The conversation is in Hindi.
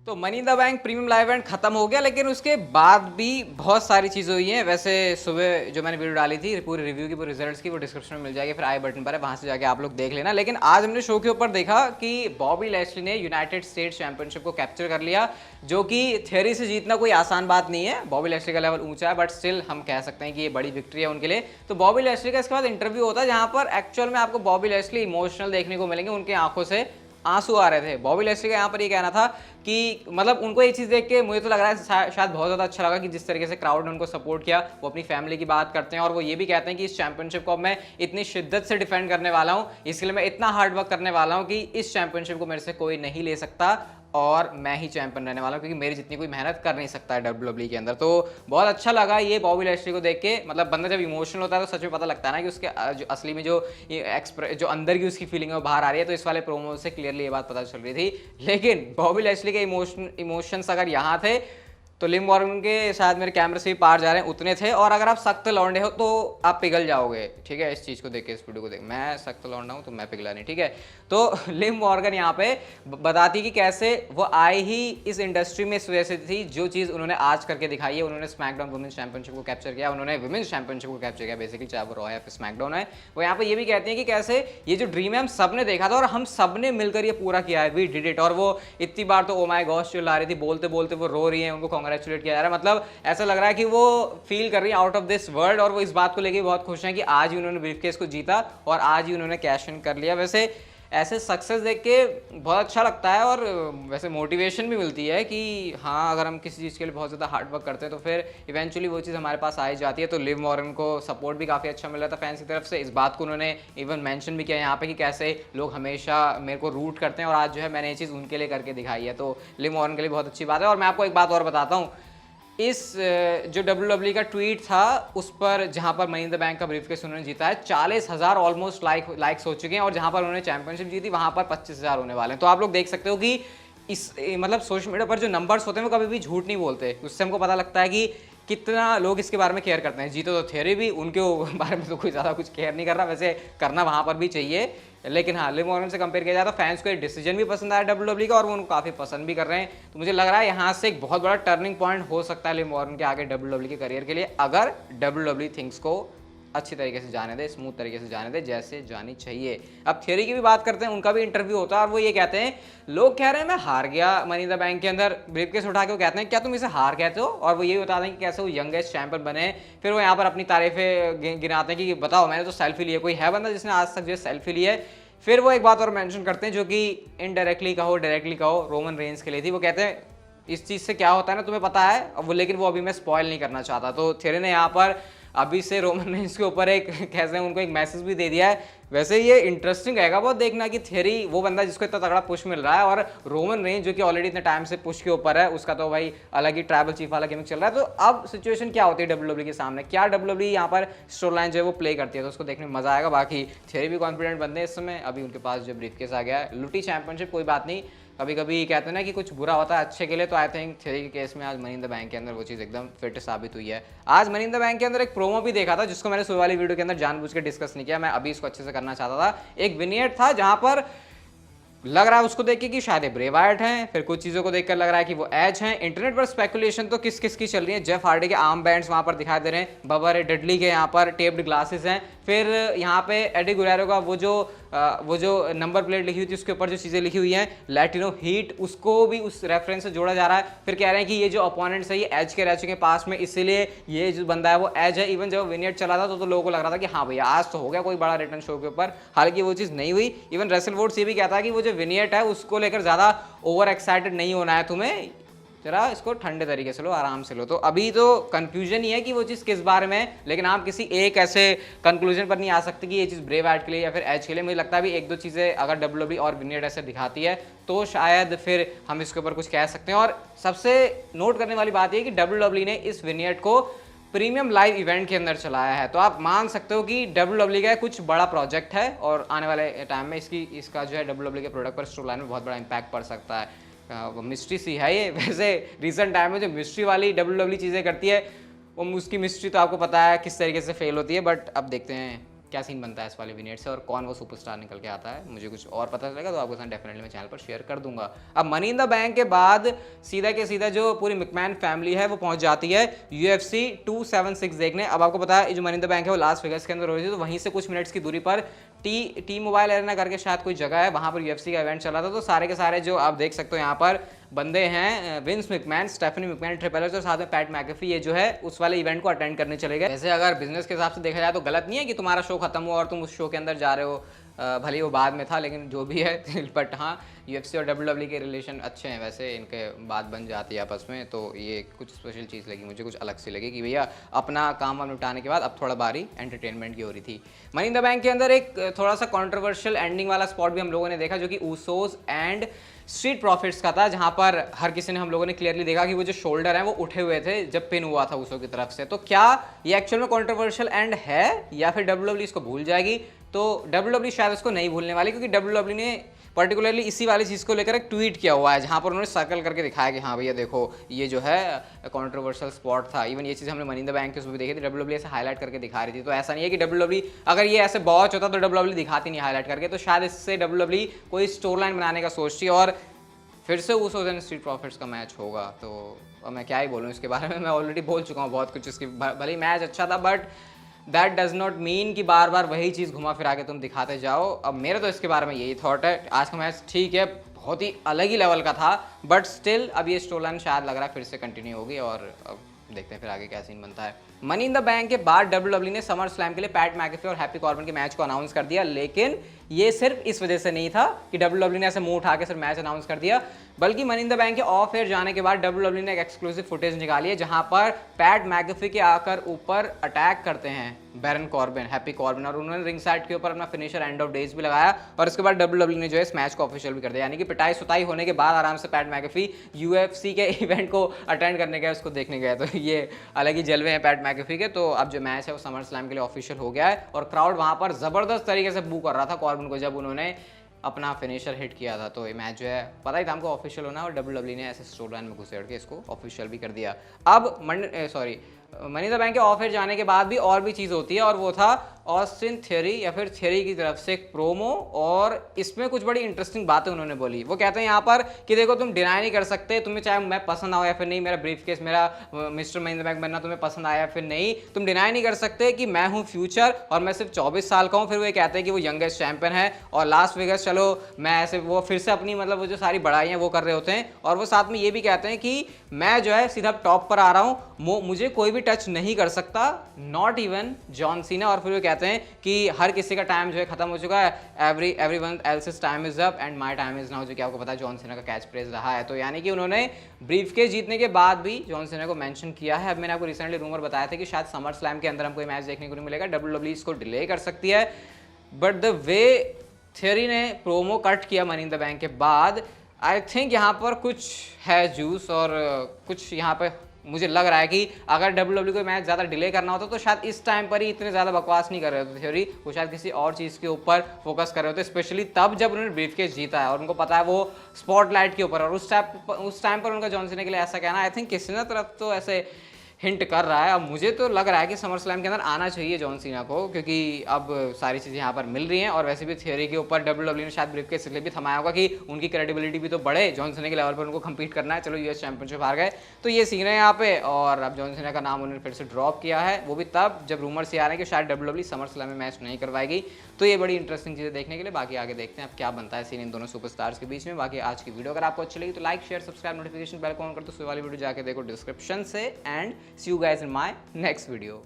तो money in the bank premium live event खत्म हो गया, लेकिन उसके बाद भी बहुत सारी चीज़ें हुई हैं। वैसे सुबह जो मैंने वीडियो डाली थी पूरी रिव्यू की, पूरी रिजल्ट्स की, वो डिस्क्रिप्शन में मिल जाएगी, फिर आई बटन पर है, वहाँ से जाके आप लोग देख लेना। लेकिन आज हमने शो के ऊपर देखा कि बॉबी लैशली ने यूनाइटेड स्टेट्स चैंपियनशिप को कैप्चर कर लिया, जो कि थियरी से जीतना कोई आसान बात नहीं है। बॉबी लैशली का लेवल ऊंचा है, बट स्टिल हम कह सकते हैं कि ये बड़ी विक्ट्री है उनके लिए। तो बॉबी लैशली का इसके बाद इंटरव्यू होता है, जहाँ पर एक्चुअल में आपको बॉबी लैशली इमोशनल देखने को मिलेंगे, उनकी आंखों से आंसू आ रहे थे। बॉबी लैशली का यहाँ पर ये कहना था कि मतलब उनको ये चीज़ देख के मुझे तो लग रहा है शायद बहुत ज़्यादा अच्छा लगा कि जिस तरीके से क्राउड ने उनको सपोर्ट किया। वो अपनी फैमिली की बात करते हैं और वो ये भी कहते हैं कि इस चैंपियनशिप को अब मैं इतनी शिद्दत से डिफेंड करने वाला हूँ, इसके लिए मैं इतना हार्ड वर्क करने वाला हूँ कि इस चैंपियनशिप को मेरे से कोई नहीं ले सकता और मैं ही चैंपियन रहने वाला हूँ, क्योंकि मेरी जितनी कोई मेहनत कर नहीं सकता है डब्ल्यूडब्ल्यूई के अंदर। तो बहुत अच्छा लगा ये बॉबी लैशली को देख के। मतलब बंदा जब इमोशनल होता है तो सच में पता लगता है ना कि उसके जो असली में जो अंदर की उसकी फीलिंग है वो बाहर आ रही है। तो इस वाले प्रोमो से क्लियरली ये बात पता चल रही थी। लेकिन बॉबी लैशली के इमोशंस अगर यहाँ थे तो लिम मॉर्गन के शायद मेरे कैमरे से भी पार जा रहे हैं उतने थे। और अगर आप सख्त लौंडे हो तो आप पिघल जाओगे, ठीक है, इस चीज़ को देख के, इस वीडियो को देख। मैं सख्त लौंडा हूँ तो मैं पिघला नहीं, ठीक है। तो लिम मॉर्गन यहाँ पे बताती कि कैसे वो आई ही इस इंडस्ट्री में इस वजह से थी, जो चीज़ उन्होंने आज करके दिखाई है। उन्होंने स्मैकडाउन वुमेन्स चैंपियनशिप को कैप्चर किया, उन्होंने वुमेन्स चैंपियनशिप को कैप्चर किया बेसिकली, चाहे वो रॉ या फिर स्मैकडाउन है। वो यहाँ पे ये भी कहती हैं कि कैसे ये जो ड्रीम है हम सब ने देखा था और हम सब ने मिलकर ये पूरा किया है, वी डिड इट। और वो इतनी बार तो ओ माय गॉड चिल्ला रही थी, बोलते बोलते वो रो रही है, उनको कॉन्ग्रेचुलेट किया जा रहा है। मतलब ऐसा लग रहा है कि वो फील कर रही है आउट ऑफ दिस वर्ल्ड। और वो इस बात को लेके बहुत खुश हैं कि आज ही उन्होंने ब्रीफकेस को जीता और आज ही उन्होंने कैश इन कर लिया। वैसे ऐसे सक्सेस देख के बहुत अच्छा लगता है और वैसे मोटिवेशन भी मिलती है कि हाँ, अगर हम किसी चीज़ के लिए बहुत ज़्यादा हार्ड वर्क करते हैं तो फिर इवेंचुअली वो चीज़ हमारे पास आ ही जाती है। तो लिव मॉर्गन को सपोर्ट भी काफ़ी अच्छा मिल रहा था फैंस की तरफ से। इस बात को उन्होंने इवन मेंशन भी किया यहाँ पे कि कैसे लोग हमेशा मेरे को रूट करते हैं और आज जो है मैंने ये चीज़ उनके लिए करके दिखाई है। तो लिव मॉर्गन के लिए बहुत अच्छी बात है। और मैं आपको एक बात और बताता हूँ, इस जो डब्ल्यूडब्ल्यूई का ट्वीट था उस पर, जहां पर मनी इन द बैंक का ब्रीफकेस उन्होंने जीता है, 40,000 ऑलमोस्ट लाइक्स हो चुके हैं। और जहां पर उन्होंने चैंपियनशिप जीती वहां पर 25,000 होने वाले हैं। तो आप लोग देख सकते हो कि इस मतलब सोशल मीडिया पर जो नंबर्स होते हैं वो कभी भी झूठ नहीं बोलते। उससे हमको पता लगता है कि कितना लोग इसके बारे में केयर करते हैं। जीतो तो थियरी भी, उनके बारे में तो कोई ज़्यादा कुछ केयर नहीं कर रहा, वैसे करना वहाँ पर भी चाहिए। लेकिन हाँ, लिव मॉर्गन से कंपेयर किया जाए तो फैंस को एक डिसीजन भी पसंद आया डब्ल्यूडब्ल्यूई का और वो उनको काफ़ी पसंद भी कर रहे हैं। तो मुझे लग रहा है यहाँ से एक बहुत बड़ा टर्निंग पॉइंट हो सकता है लिव मॉर्गन के आगे डब्ल्यूडब्ल्यूई के करियर के लिए, अगर डब्ल्यूडब्ल्यूई थिंग्स को अच्छी तरीके से जाने दे, स्मूथ तरीके से जाने दे, जैसे जानी चाहिए। अब थियरी की भी बात करते हैं, उनका भी इंटरव्यू होता है और वो ये कहते हैं, लोग कह रहे हैं मैं हार गया मनी इन द बैंक के अंदर, ब्रीफकेस उठा के वो कहते हैं क्या तुम इसे हार कहते हो? और वो ये बता दें कि कैसे वो यंगेस्ट चैंपियन बने। फिर वो यहाँ पर अपनी तारीफें गिनाते हैं कि बताओ मैंने तो सेल्फी ली है, कोई है बंदा जिसने आज तक जो सेल्फी ली है? फिर वो एक बात और मेंशन करते हैं जो कि इनडायरेक्टली कहो डायरेक्टली कहो रोमन रेंज के लिए थी। वो कहते हैं इस चीज़ से क्या होता है ना तुम्हें पता है, अब वो लेकिन वो अभी मैं स्पॉइल नहीं करना चाहता। तो थियरी ने यहाँ पर अभी से रोमन रेंज के ऊपर एक कैसे उनको एक मैसेज भी दे दिया है। वैसे ये इंटरेस्टिंग रहेगा बहुत देखना कि थियरी वो बंदा जिसको इतना तगड़ा पुश मिल रहा है और रोमन रेंज जो कि ऑलरेडी इतने टाइम से पुश के ऊपर है, उसका तो भाई अलग ही ट्राइबल चीफ वाला गेमिंग चल रहा है। तो अब सिचुएशन क्या होती है डब्ल्यूडब्ल्यूई के सामने, क्या डब्ल्यूडब्ल्यूई यहाँ पर स्टोरी लाइन जो है वो प्ले करती है, तो उसको देखने में मजा आएगा। बाकी थियरी भी कॉन्फिडेंट बंदे इस समय, अभी उनके पास जो ब्रीफकेस आ गया है, लुटी चैंपियनशिप कोई बात नहीं, कभी कभी कहते हैं ना कि कुछ बुरा होता है अच्छे के लिए। तो आई थिंक थियरी के केस में आज मनी इन द बैंक के अंदर वो चीज़ एकदम फिट साबित हुई है। आज मनी इन द बैंक के अंदर एक प्रोमो भी देखा था जिसको मैंने सुबह वाली वीडियो के अंदर जानबूझ के डिस्कस नहीं किया, मैं अभी इसको अच्छे से करना चाहता था। एक विनियट था जहां पर लग रहा है उसको देख के कि शायद ब्रे वायट हैं, फिर कुछ चीज़ों को देखकर लग रहा है कि वो एज हैं। इंटरनेट पर स्पेकुलेशन तो किस किस की चल रही है, जेफ हार्डी के आर्म बैंड्स वहाँ पर दिखाई दे रहे हैं, बबा रे डडली के यहाँ पर टेप्ड ग्लासेस हैं, फिर यहाँ पे एडी गुरेरो का वो जो नंबर प्लेट लिखी हुई थी उसके ऊपर जो चीज़ें लिखी हुई हैं लैटिनो हीट, उसको भी उस रेफरेंस से जोड़ा जा रहा है। फिर कह रहे हैं कि ये जो अपोनेंट्स है ये एज के रह चुके हैं पास में, इसीलिए ये जो बंदा है वो एज है। इवन जब विनियट चला था तो लोगों को लग रहा था कि हाँ भैया आज तो हो गया कोई बड़ा रिटर्न शो के ऊपर, हालांकि वो चीज़ नहीं हुई। इवन रेसल वोड्स ये भी कहता है कि वो जो विनियट है उसको लेकर ज़्यादा ओवर एक्साइटेड नहीं होना है, तुम्हें जरा इसको ठंडे तरीके से लो, आराम से लो। तो अभी तो कंफ्यूजन ही है कि वो चीज़ किस बारे में है, लेकिन आप किसी एक ऐसे कंक्लूजन पर नहीं आ सकते कि ये चीज़ ब्रे वाइट के लिए या फिर एज के लिए। मुझे लगता है भी एक दो चीज़ें अगर डब्ल्यूडब्ल्यूई और विनियट ऐसे दिखाती है तो शायद फिर हम इसके ऊपर कुछ कह सकते हैं। और सबसे नोट करने वाली बात यह कि डब्ल्यूडब्ल्यूई ने इस विनियट को प्रीमियम लाइव इवेंट के अंदर चलाया है, तो आप मान सकते हो कि डब्ल्यूडब्ल्यूई का कुछ बड़ा प्रोजेक्ट है और आने वाले टाइम में इसका जो है डब्ल्यूडब्ल्यूई के प्रोडक्ट पर स्टोरी लाइन में बहुत बड़ा इंपैक्ट पड़ सकता है। मिस्ट्री सी है ये। वैसे रिसेंट टाइम में जो मिस्ट्री वाली डब्ल्यूडब्ल्यूई चीज़ें करती है वो उसकी मिस्ट्री तो आपको पता है किस तरीके से फेल होती है, बट अब देखते हैं क्या सीन बनता है इस वाले विनेट से और कौन वो सुपरस्टार निकल के आता है, मुझे कुछ और पता चलेगा तो आपके साथ डेफिनेटली मैं चैनल पर शेयर कर दूंगा। अब मनी इन द बैंक के बाद सीधा के सीधा जो पूरी मैकमैन फैमिली है वो पहुंच जाती है UFC 276 देखने। अब आपको पता है जो मनी इन द बैंक है वो लास वेगास के अंदर हो रही थी, तो वहीं से कुछ मिनट्स की दूरी पर टी मोबाइल एरेना करके शायद कोई जगह है, वहां पर UFC का इवेंट चला था। तो सारे के सारे जो आप देख सकते हो यहाँ पर बंदे हैं, Vince McMahon, Stephanie McMahon, triple H और साथ में पैट मैकेफी, ये जो है उस वाले इवेंट को अटेंड करने चले गए। वैसे अगर बिजनेस के हिसाब से देखा जाए तो गलत नहीं है कि तुम्हारा शो खत्म हुआ और तुम उस शो के अंदर जा रहे हो, भले ही वो बाद में था, लेकिन जो भी है बट हाँ UFC और WWE के रिलेशन अच्छे हैं, वैसे इनके बात बन जाती है आपस में, तो ये कुछ स्पेशल चीज़ लगी मुझे, कुछ अलग सी लगी कि भैया अपना काम वाम निपटाने के बाद अब थोड़ा बारी एंटरटेनमेंट की हो रही थी। मनी इन द बैंक के अंदर एक थोड़ा सा कॉन्ट्रोवर्शियल एंडिंग वाला स्पॉट भी हम लोगों ने देखा, जो कि ऊसोस एंड स्ट्रीट प्रॉफिट्स का था, जहां पर हर किसी ने, हम लोगों ने क्लियरली देखा कि वो जो शोल्डर है वो उठे हुए थे जब पिन हुआ था ऊसो की तरफ से। तो क्या ये एक्चुअल में कॉन्ट्रोवर्शियल एंड है या फिर WWE इसको भूल जाएगी? तो WWE शायद उसको नहीं भूलने वाली, क्योंकि WWE ने पर्टिकुलरली इसी वाली चीज़ को लेकर एक ट्वीट किया हुआ है, जहां पर उन्होंने सर्कल करके दिखाया कि हाँ भैया देखो ये जो है कंट्रोवर्शियल स्पॉट था। इवन ये चीज़ हमने मनी इन द बैंक के उसमें भी देखी थी, WWE ऐसे हाईलाइट करके दिखा रही थी। तो ऐसा नहीं है कि WWE अगर ये ऐसे बॉच होता तो WWE दिखाती नहीं हाईलाइट करके, तो शायद इससे WWE कोई स्टोर लाइन बनाने का सोचती और फिर से ऊसोस एंड स्ट्रीट प्रॉफिट्स का मैच होगा। तो अब मैं क्या ही बोलूँ इसके बारे में, मैं ऑलरेडी बोल चुका हूँ बहुत कुछ इसकी, भले ही मैच अच्छा था but that does not mean कि बार बार वही चीज़ घुमा फिरा के तुम दिखाते जाओ। अब मेरा तो इसके बारे में यही थॉट है। आज का मैच ठीक है, बहुत ही अलग ही लेवल का था, बट स्टिल अब ये स्टोरी लाइन शायद लग रहा है फिर से कंटिन्यू होगी और अब देखते हैं फिर आगे क्या सीन बनता है। मनी इन द बैंक के बाद WWE ने समर स्लैम के लिए पैट मैकेफी और हैप्पी कॉर्बिन के मैच को अनाउंस कर दिया, लेकिन ये सिर्फ इस वजह से नहीं था कि WWE ने ऐसे मुंह उठा के सिर्फ मैच अनाउंस कर दिया, बल्कि मनी इन द बैंक के ऑफ एयर जाने के बाद WWE ने एक एक्सक्लूसिव फुटेज निकाली है, जहां पर पैट मैकेफी के आकर ऊपर अटैक करते हैं बैरन कॉर्बिन, हैप्पी कॉर्बिन, और उन्होंने रिंग साइड के ऊपर अपना फिनिशर एंड ऑफ डेज भी लगाया और उसके बाद WWE ने जो है इस मैच को ऑफिशियल भी कर दिया। यानी कि पिटाई सुताई होने के बाद आराम से पैट मैकेफी UFC के इवेंट को अटेंड करने गए, उसको देखने गए। तो ये अलग ही जलवे हैं पैट मैकेफी के। तो अब जो मैच है वो समर स्लैम के लिए ऑफिशियल हो गया है और क्राउड वहां पर जबरदस्त तरीके से बू कर रहा था कॉर्बिन को जब उन्होंने अपना फिनिशर हिट किया था। तो ये मैच जो है पता ही था हमको ऑफिशियल होना, और WWE ने ऐसे स्टोरी लाइन में घुसेड़ के इसको ऑफिशियल भी कर दिया। अब मनी इन द बैंक के ऑफ एयर जाने के बाद भी और भी चीज़ होती है, और वो था ऑस्टिन थियरी या फिर थियरी की तरफ से एक प्रोमो, और इसमें कुछ बड़ी इंटरेस्टिंग बातें उन्होंने बोली। वो कहते हैं यहाँ पर कि देखो तुम डिनाई नहीं कर सकते, तुम्हें चाहे मैं पसंद आओ या फिर नहीं, मेरा ब्रीफ केस, मेरा mister money in the bank बनना तुम्हें पसंद आया या फिर नहीं, तुम डिनाई नहीं कर सकते कि मैं हूँ फ्यूचर और मैं सिर्फ 24 साल का हूँ। फिर वो कहते हैं कि वो यंगेस्ट चैंपियन है और लास्ट वेगास चलो मैं ऐसे, वो फिर से अपनी मतलब वो जो सारी बड़ाइयाँ वो कर रहे होते हैं, और वो साथ में ये भी कहते हैं कि मैं जो है सीधा टॉप पर आ रहा हूँ, मुझे कोई भी टच नहीं कर सकता, नॉट इवन जॉन सीना। और फिर वो कहते हैं कि हर किसी का टाइम जो है खत्म हो चुका है, everyone else's time is up and my time is now, जो कि आपको पता है जॉन सीना का कैच फ्रेज रहा है। तो यानी कि उन्होंने ब्रीफकेस जीतने के बाद भी जॉन सीना को मेंशन किया है। अब मैंने आपको रिसेंटली रूमर बताया था कि शायद समर स्लैम के अंदर हमको ये मैच देखने को नहीं मिलेगा, WWE इसको डिले कर सकती है, बट द वे थियरी ने प्रोमो कट किया मनी इन द बैंक के बाद, आई थिंक यहाँ पर कुछ है जूस, और कुछ यहाँ पे मुझे लग रहा है कि अगर WWE को मैच ज़्यादा डिले करना होता तो शायद इस टाइम पर ही इतने ज़्यादा बकवास नहीं कर रहे होते थियरी, वो शायद किसी और चीज़ के ऊपर फोकस कर रहे होते, स्पेशली तब जब उन्होंने ब्रीफकेस जीता है और उनको पता है वो स्पॉटलाइट के ऊपर, और उस टाइम पर उनका जॉन सीना के लिए ऐसा कहना, आई थिंक किसी न तरफ तो ऐसे हिंट कर रहा है। अब मुझे तो लग रहा है कि समर स्लैम के अंदर आना चाहिए जॉन सीना को, क्योंकि अब सारी चीज़ें यहाँ पर मिल रही हैं, और वैसे भी थियरी के ऊपर WWE ने शायद ब्रीफकेस इसलिए भी थमाया होगा कि उनकी क्रेडिबिलिटी भी तो बढ़े, जॉन सीना के लेवल पर उनको कम्पीट करना है। चलो US चैंपियनशिप हार गए तो ये सीन है यहाँ पे, और अब जॉन सीना का नाम उन्होंने फिर से ड्रॉप किया है, वो भी तब जब रूमर्स ये आ रहे हैं कि शायद WWE समर स्लैम में मैच नहीं करवाएगी। तो ये बड़ी इंटरेस्टिंग चीज़ें देखने के लिए, बाकी आगे देखते हैं अब क्या बनता है सीन इन दोनों सुपरस्टार्स के बीच में। बाकी आज की वीडियो अगर आपको अच्छी लगी तो like share subscribe notification bell को ऑन कर दो, वाली वीडियो जाके देखो डिस्क्रिप्शन से, and see you guys in my next video.